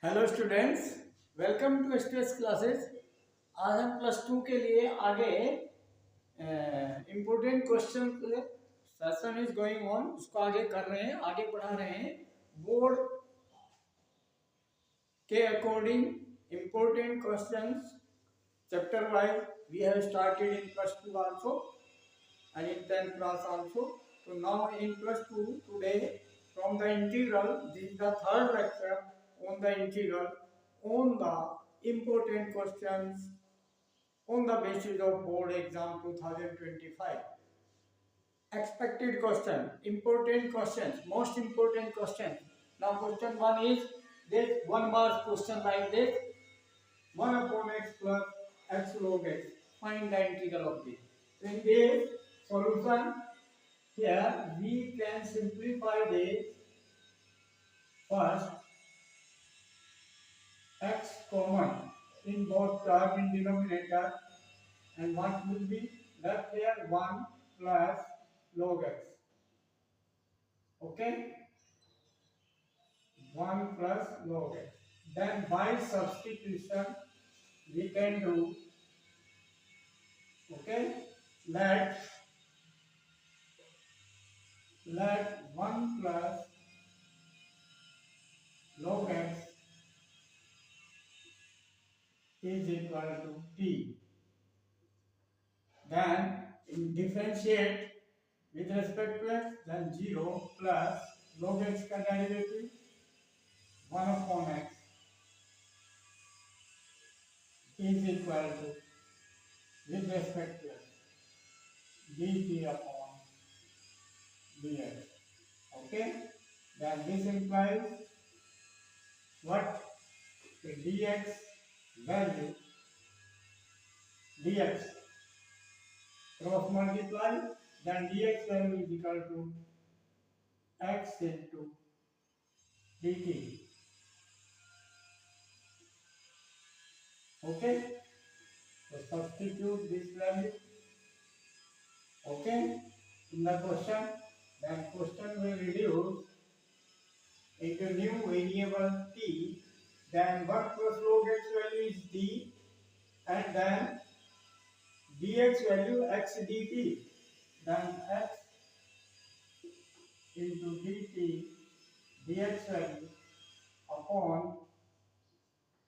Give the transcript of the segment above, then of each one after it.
Hello students, welcome to stress classes. आज हम +2 के लिए आगे important question session is going on, उसको आगे कर रहे हैं, आगे बढ़ा रहे हैं। बोर्ड के according important questions chapter wise we have started in +2 also and in 10th class also. So now in +2 today from the integral, this is the third lecture on the integral, on the important questions on the basis of board exam 2025. Expected question, important questions, most important questions. Now question 1 is this 1 mark question like this: 1 upon x plus x log x. Find the integral of this. So in this solution, here we can simplify this. First, x common in both term in denominator, and what will be left here? 1 plus log x. Okay, 1 plus log x. Then by substitution we can do, okay, let 1 plus log x is equal to t. Then in differentiate with respect to x, then 0 plus log x का derivative 1 upon x is equal to, with respect to x, dt upon dx. Okay, then this implies what? The dx value, dx cross multiply, then dx value is equal to x into dt. Okay, so substitute this value, okay, in the question. Then question will reduce into new variable t. Then 1 plus log x value is t, and then dx value x dt. Then x into dt, dx value upon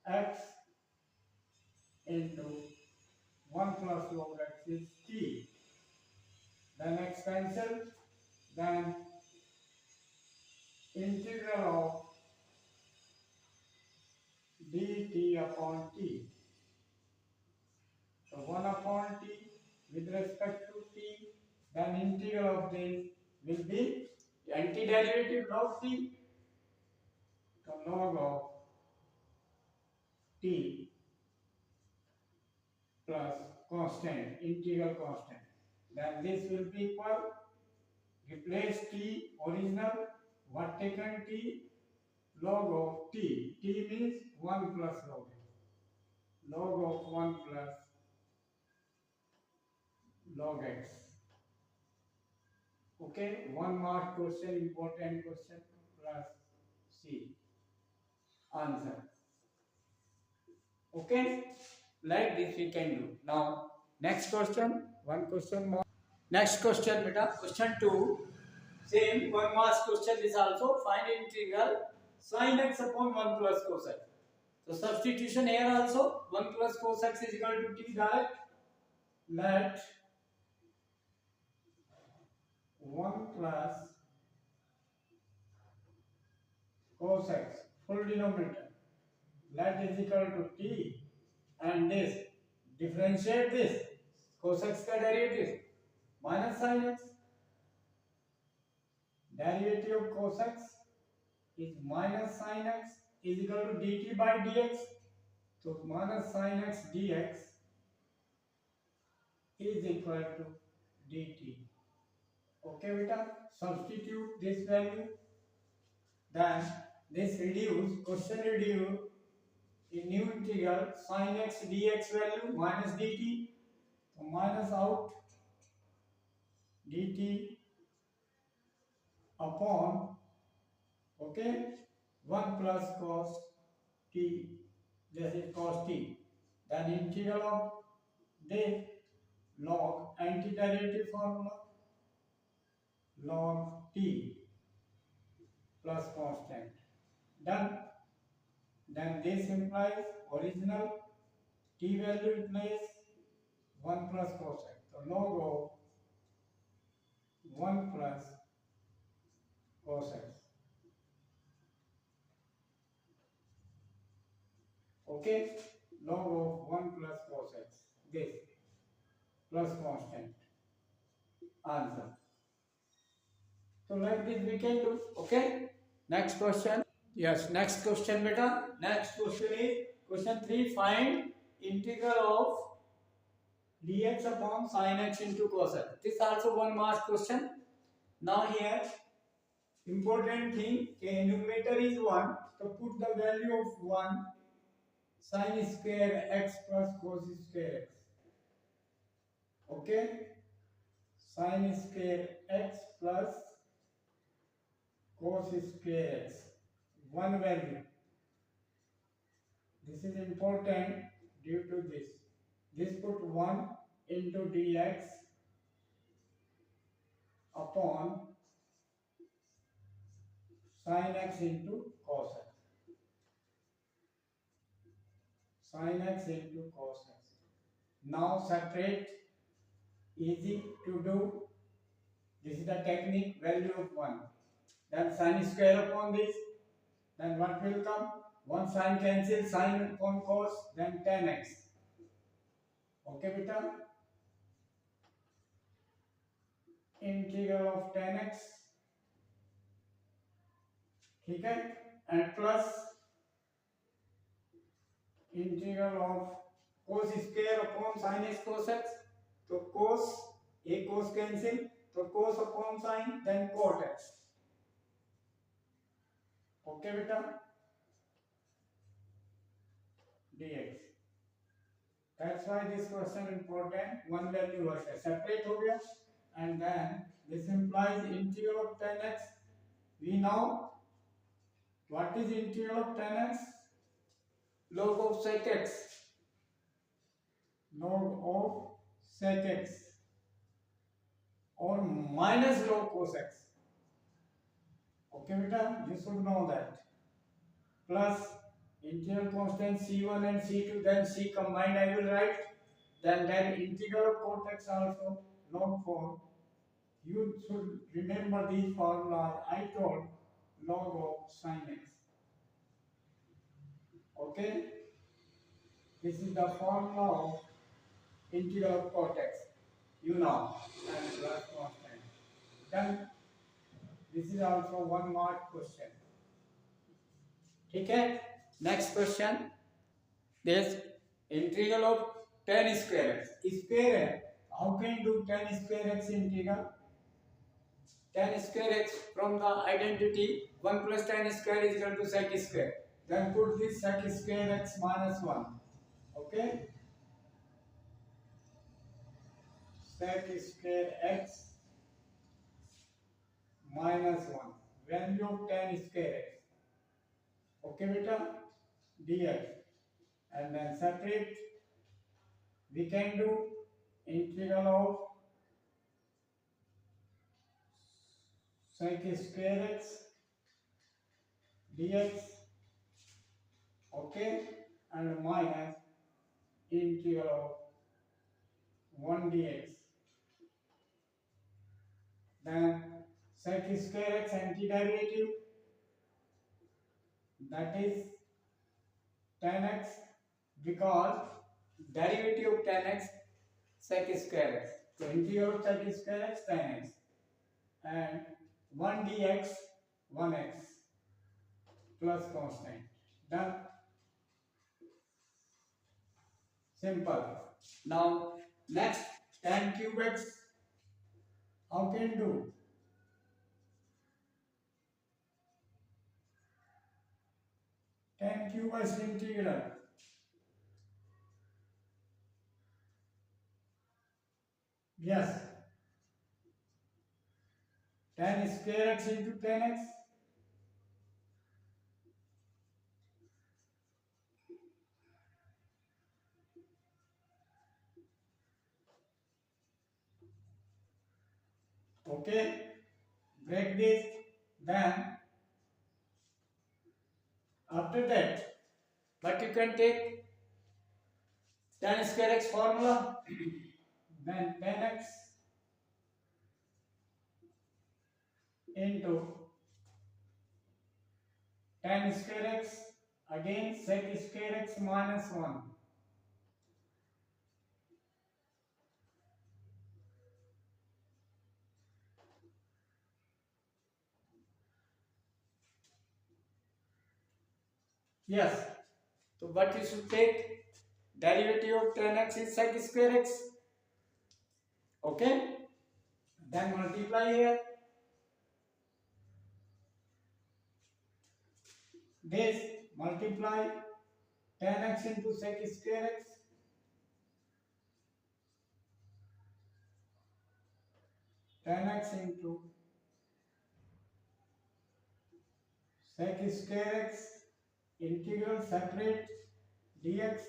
x into 1 plus log x is t. Then x cancel. Then integral of dt upon t. So 1 upon t with respect to t. Then integral of this will be antiderivative log t. So log of t plus constant, integral constant. Then this will be equal, replace t original, what taken t, log of t. T means 1 plus log x. Log of 1 plus log x. Okay, 1 mark question, important question, plus C answer. Okay, like this we can do. Now next question, one question more. Next question beta, question 2. Same 1 mark question is also, find integral sin x upon 1 plus cos x. So substitution here also, 1 plus cos x is equal to t direct. Let 1 plus cos x, full denominator, let is equal to t, and this differentiate this cos x का derivative minus sin x. Derivative of cos x is minus sin x is equal to dt by dx. So minus sin x dx is equal to dt. Okay beta, substitute this value. Then this reduce, question reduce in new integral sin x dx value minus dt. So minus out dt upon, okay, 1 plus cos t, this is cos t. Then integral of this log antiderivative formula log t plus constant. Done. Then this implies original t value replace 1 plus cos x. So log of 1 plus cos x. Okay, log of 1 plus cos x. This plus constant. Answer. So like this we can do. Okay. Next question. Yes. Next question, beta. Next question is question 3. Find integral of dx upon sin x into cos x. This is also 1 mark question. Now here important thing, numerator is 1, so put the value of 1 sin square x plus cos square x. Okay, sin square x plus cos square x, one value. This is important due to this. This put 1 into dx upon sin x into cos x. Sin x into cos x. Now separate, easy to do. This is the technique, value of 1. Then sin square upon this. Then what will come? 1 sin cancel, sin upon cos, then tan x. Okay, beta? Integral of tan x. ठीक है? And plus integral of cos square upon sin x cos x. So cos, a cos cancel, so cos upon sin, then cot x. Okay, beta? dx. That's why this question important. One value was separate हो गया, and then this implies integral of tan x. We know what is integral of tan x? Log of sec x. Log of sec x or minus log cos x. Okay, beta, you should know that. Plus integral constant c1 and c2, then c combined I will write. Then integral of cot x also log 4. You should remember these formulas I told, log of sin x. Okay, this is the formula of integral of cot x. You know, and plus constant. Then this is also 1 mark question. Okay, next question. This integral of tan square x. Square, how can you do tan square x integral? Tan square x from the identity 1 plus tan square is equal to sec square. Then put this sec square x minus 1. Okay? Sec square x minus 1. Value of tan square x. Okay, beta? dx. And then separate. We can do integral of sec square x dx. Okay, and minus integral of 1 dx. Then sec square x antiderivative, that is tan x, because derivative of tan x sec square x. So integral of sec square x tan x, and 1 dx 1x plus constant. Done. Simple. Now next, tan cube x. How can you do? Tan cube x integral. Yes. Tan square x into tan x. Okay, break this. Then after that, but you can take tan square x formula. Then tan x into tan square x again sec square x minus 1. Yes. So what you should take? Derivative of tan x is sec square x. Okay. Then multiply here. This multiply tan x into sec square x. Tan x into sec square x integral separate dx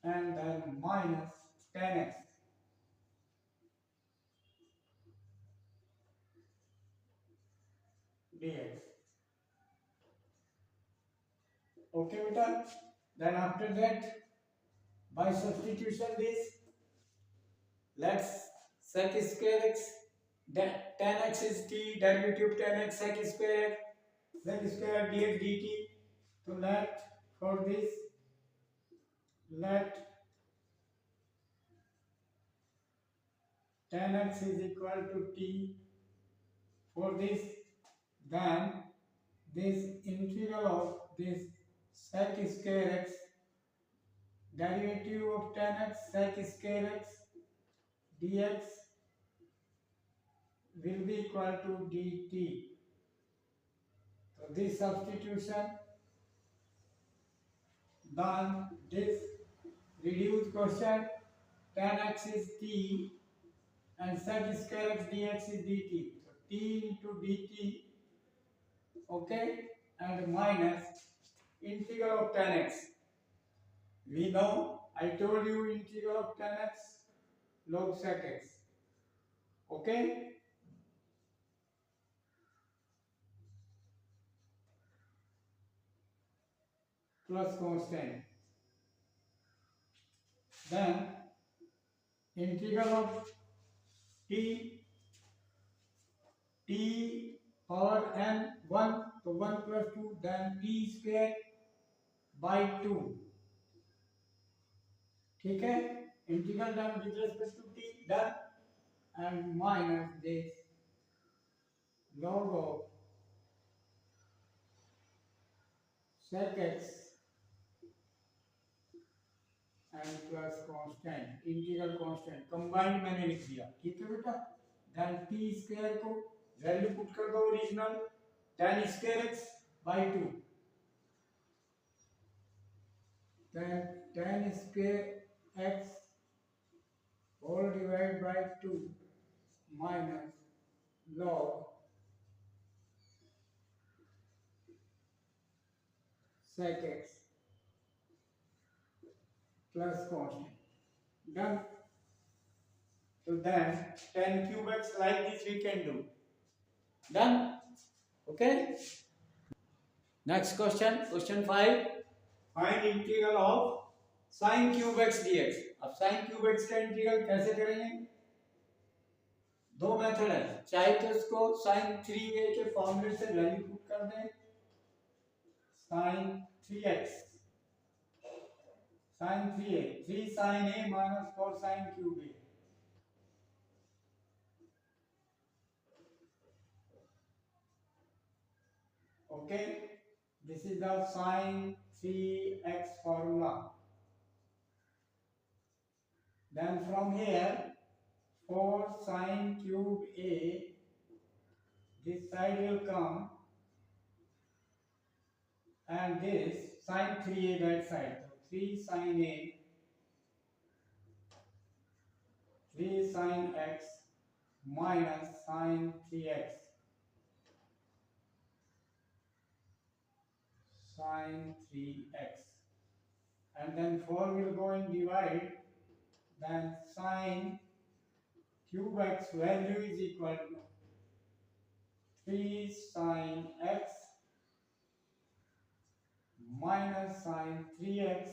and then minus tan x dx. Okay, beta. Then after that, by substitution this, let's sec square x, tan x is t, derivative tan x sec square dx dt. So let for this, let tan x is equal to t for this, then this integral of this sec square x, derivative of tan x sec square x dx will be equal to dt. So this substitution done, this reduced question, tan x is t and sec square x dx is dt. So t into dt, okay, and minus integral of tan x. We know, I told you integral of tan x log sec x. Okay, plus constant. Then integral of t, t power n 1, so 1 plus 2, then t square by 2. ठीक है, integral done with respect to t done and minus this log of sec x and plus constant integral constant combined मैंने लिख दिया. ठीक है बेटा. Then t square को value put कर दो original tan square x by 2, then tan square x whole divided by 2 minus log sec x plus constant. Done. So then tan cube x like this we can do. Done. Okay. Next question, question 5. Find integral of sin cube x dx. अब sin cube x का integral कैसे करेंगे? दो method है. चाहे तो इसको sin 3a के फॉर्मूले से वैल्यू पुट कर दें, sin 3x, sin 3a, 3 sin a minus 4 sin cube a. Okay, this is the sin 3x formula. Then from here 4 sin cube a, this side will come, and this sin 3a that side. So 3 sin a, 3 sin x minus sin 3x, sin 3x, and then 4 will go in divide, then sin cube x value is equal to 3 sine x minus sine 3x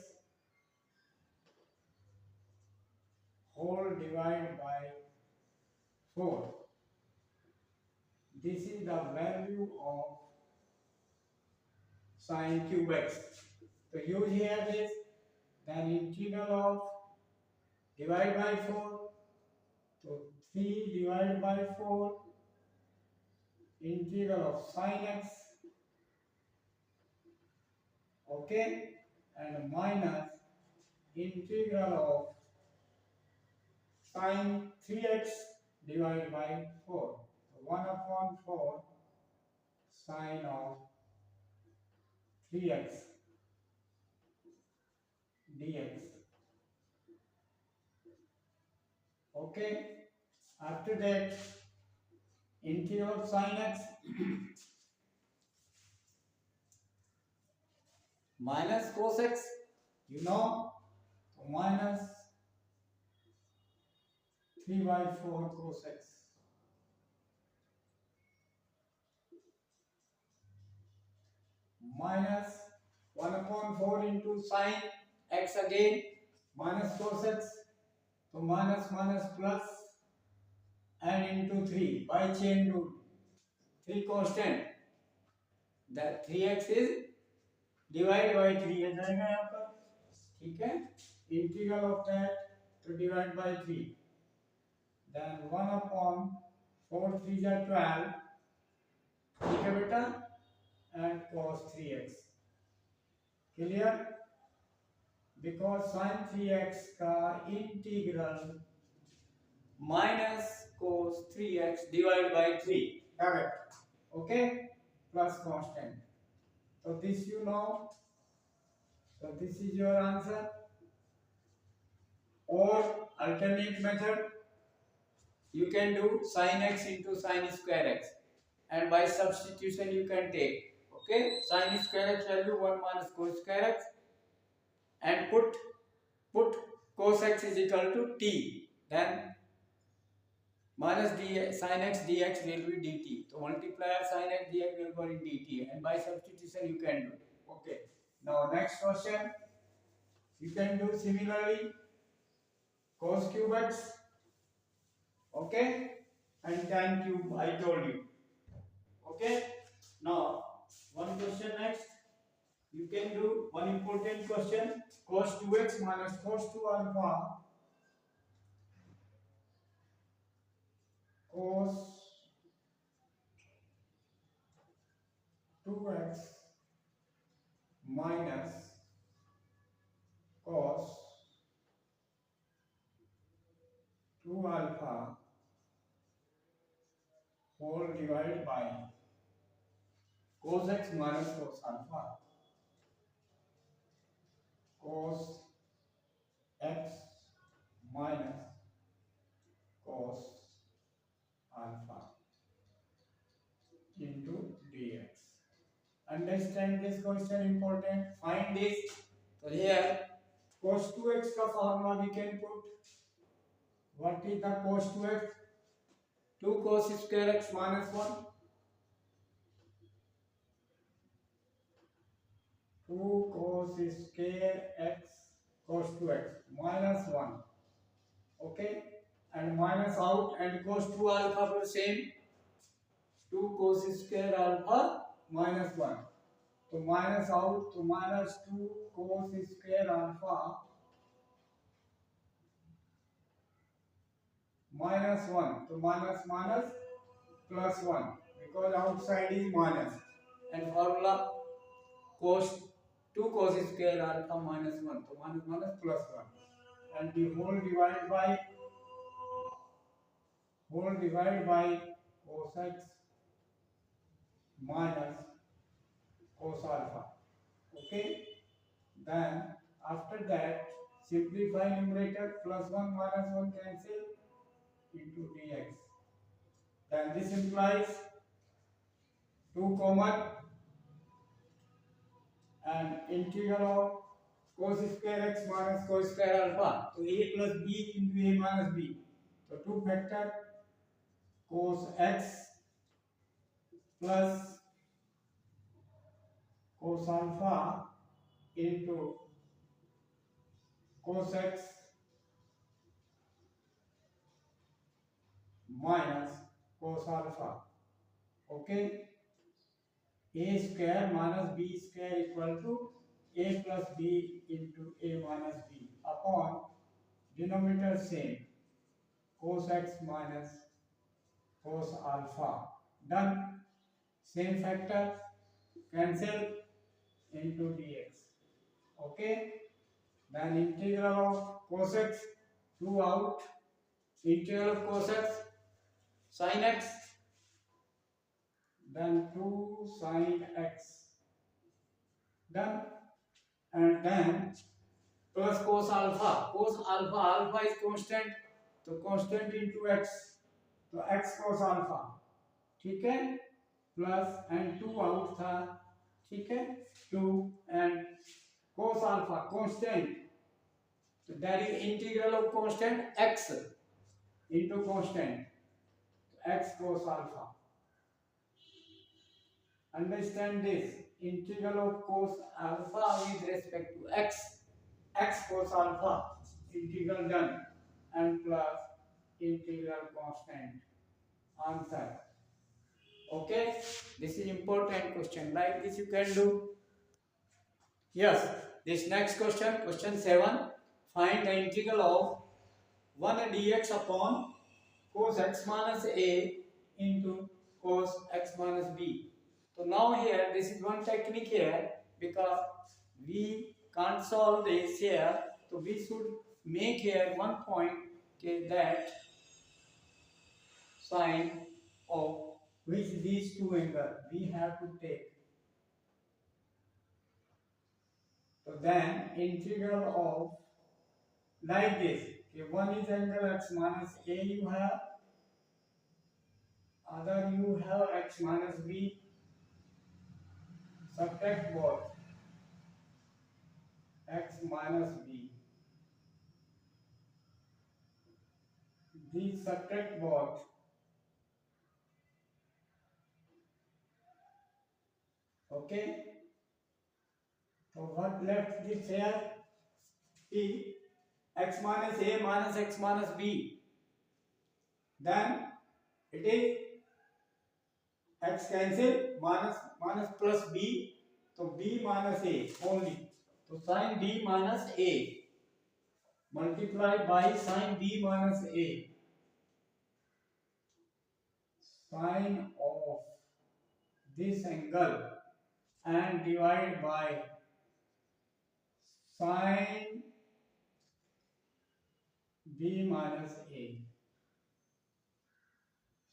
whole divided by 4. This is the value of sine cube x. So use here this, then integral of divide by 4. So 3 divided by 4 integral of sine x, okay, and minus integral of sine 3x divided by 4. So 1 upon 4 sine of 3x dx. Okay, after that integral of sine x minus cos x, you know, so minus 3 by 4 cos x minus 1 upon 4 into sine x again minus cos x, so minus minus plus and into 3 by chain rule, 3 constant, that 3x is divide by 3 आ जाएगा यहाँ पर, ठीक है, integral of that तो divide by 3, then 1 upon 4 3 जा 12, ठीक है बेटा, and cos 3x, clear, because sin 3x का integral minus cos 3x divide by 3, correct, okay, plus constant. So this you know, so this is your answer. Or alternate method, you can do sin x into sin square x, and by substitution you can take, okay, sin square x value 1 minus cos square x, and put cos x is equal to t, then minus d sin x dx will be dt. So multiplier sin x dx will go in dt, and by substitution you can do. Okay. Now next question, you can do similarly cos cube x, okay, and tan cube I told you. Okay. Now one question next. You can do one important question, cos 2x minus cos 2 alpha cos 2x minus cos 2 alpha whole divided by cos x minus cos alpha cos x minus cos alpha into dx. Understand this question important. Find this. So here cos 2x का formula we can put. What is the cos 2x? 2 cos square x minus 1. 2 cos square x cos 2x minus 1. Okay, and minus out, and cos 2 alpha for same, 2 cos square alpha minus 1. So minus out, so minus 2 cos square alpha minus 1. So minus minus plus 1, because outside is minus, and formula cos 2 cos square alpha minus 1. So minus minus plus 1, and the whole divided by cos x minus cos alpha. Okay, then after that simplify numerator, plus 1 minus 1 cancel into dx, then this implies 2 common, and integral of cos square x minus cos square alpha, so a plus b into a minus b, So 2 factor cos x plus cos alpha into cos x minus cos alpha. Okay, a square minus b square equal to a plus b into a minus b upon denominator same cos x minus cos alpha. Done. Same factor cancel into dx. Okay, then integral of cos x 2 out, integral of cos x sin x, then 2 sin x, done. And then plus cos alpha, alpha is constant, तो constant into x, तो x cos alpha, ठीक है, plus and 2 out था, ठीक है, 2 and cos alpha constant, so that is integral of constant x into constant, x cos alpha. Understand this, integral of cos alpha with respect to x, x cos alpha, integral done, and plus integral constant. Answer. Okay, this is important question, like this you can do. Yes, this next question, question 7, find the integral of 1 dx upon cos x minus a into cos x minus b. So now here this is one technique here, because we can't solve this here, so we should make here one point, okay, that sine of which these two angles we have to take. So then integral of like this, okay, one is angle x minus a you have, other you have x minus b, subtract both x minus b, these subtract both, okay. So what left this here, p x minus a minus x minus b, then it is x cancel, minus minus plus b, so b minus a only, so sin b minus a multiplied by sin b minus a, sine of this angle, and divide by sin b minus a,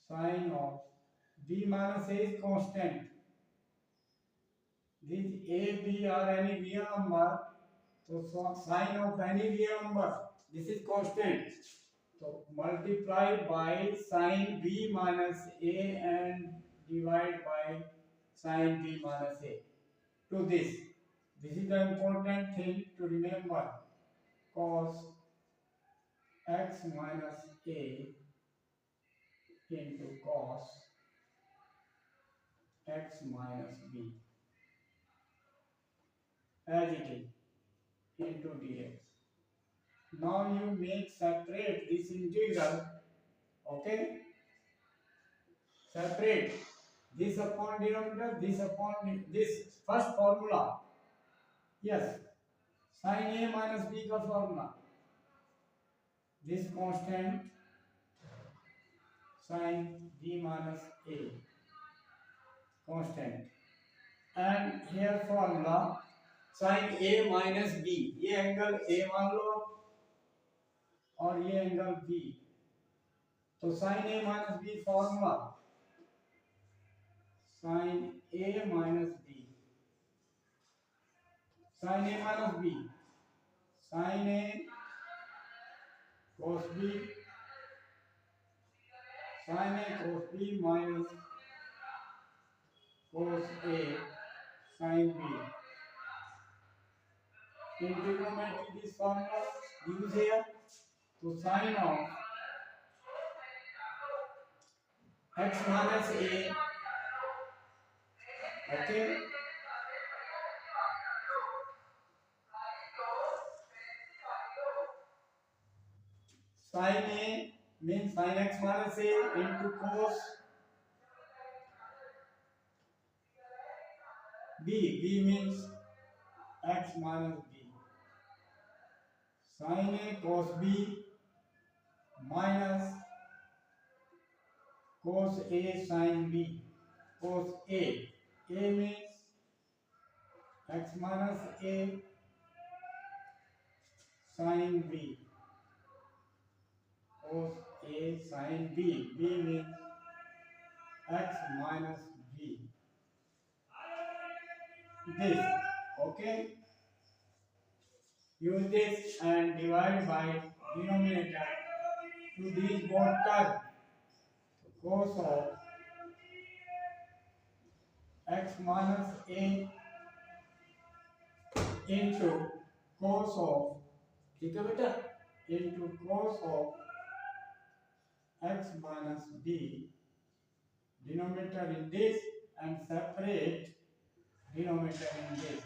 sine of b minus a is constant, this a b are any real number, so sine of any real number, this is constant, so multiply by sin b minus a and divide by sin b minus a to this. This is the important thing to remember, cos x minus a into cos x minus b as it is into dx. Now you make separate this integral, okay, separate this upon denominator, this upon this first formula, yes, sin a minus b का formula, this constant sin b minus a constant, and here formula sin a minus b, ये angle a मान लो और ये angle b, तो sin a minus b formula sin a minus b, sin a minus b, sin a cos b, sin a cos b minus cos a sin b. In trigonometry this formula use here, तो sin of x minus a, okay, sin a means sin x minus a into cos b means x minus b, sin a cos b minus cos a sin b, cos a means x minus a sin b, cos a sin b, b means x minus b, this, okay, use this and divide by denominator to these both terms, cos of x minus a into cos of, ठीक है बेटा, into cos of x minus b, denominator in this and separate denominator in this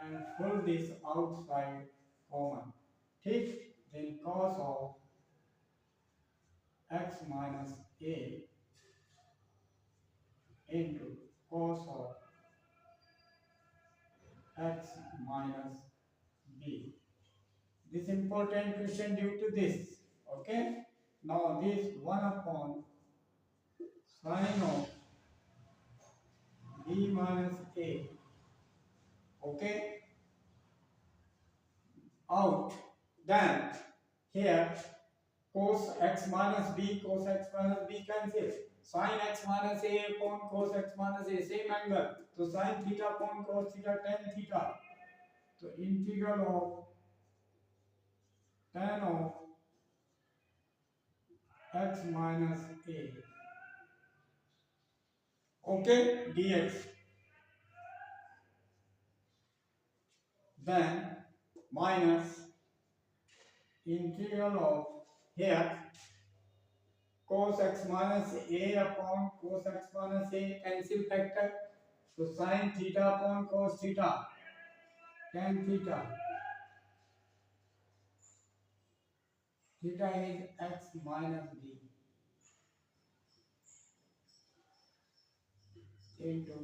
and pull this outside common, ठीक, then cos of x minus a into cos of x minus b. This important question due to this, okay. Now this 1 upon sin of b minus a, okay, out, then here cos x minus b cancel, sin x minus a upon cos x minus a same angle, so sin theta upon cos theta tan theta, so integral of tan of x minus a, okay, dx, then minus integral of here cos x minus a upon cos x minus a cancel factor, so sin theta upon cos theta tan theta, theta is x minus b into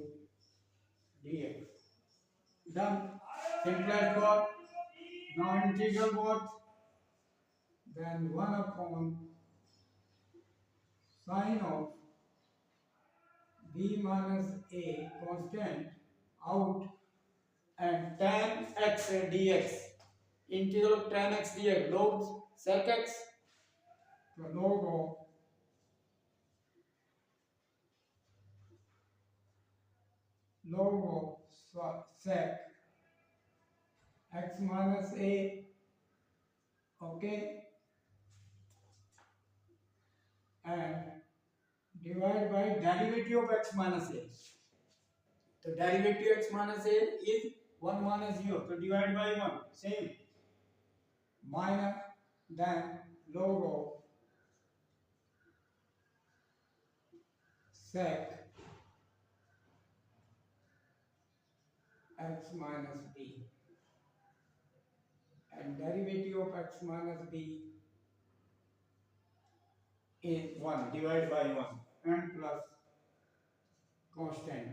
dx, done, simplest for, now integral what, then 1 upon sin of b minus a constant out and tan x dx, integral of tan x dx, log sec x, the log of sec x minus a, okay, and divide by derivative of x minus a. So derivative x minus a is 1 minus 0, so divide by 1, same, minus then log of sec x minus b, and derivative of x minus b is 1, divided by 1 and plus constant,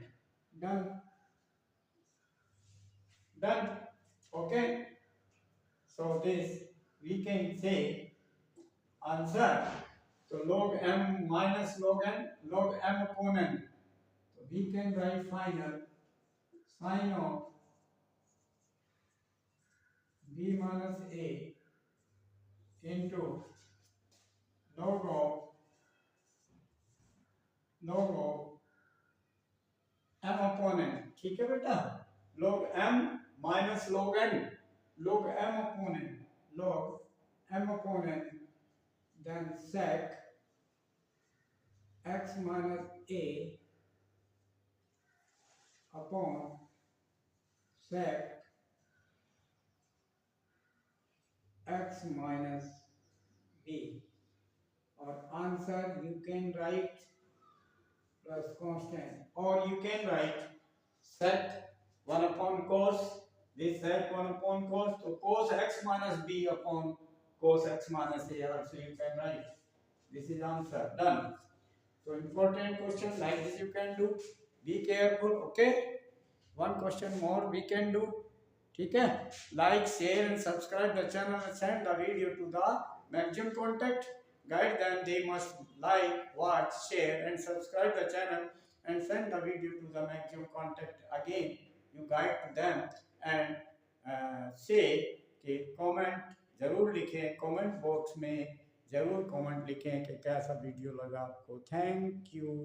done, okay. So this we can say answer, so log m minus log n, log m upon n, so we can write final sin of b minus a into log of m upon n, ठीक है बेटा, log m minus log n, log m upon n, log m upon n, then sec x minus a upon sec x minus b, or answer you can write plus constant, or you can write sec 1 upon cos, this sec 1 upon cos, so cos x minus b upon cos x minus a also you can write. This is answer done. So important question like this you can do. Be careful, okay? One question more we can do. ठीक है? Like, share and subscribe the channel and send the video to the maximum contact. Guide them, they must like, watch, share and subscribe the channel and send the video to the maximum contact. Again, you guide to them and say कि comment जरूर लिखें, comment box में जरूर comment लिखें कि कैसा video लगा आपको. Thank you.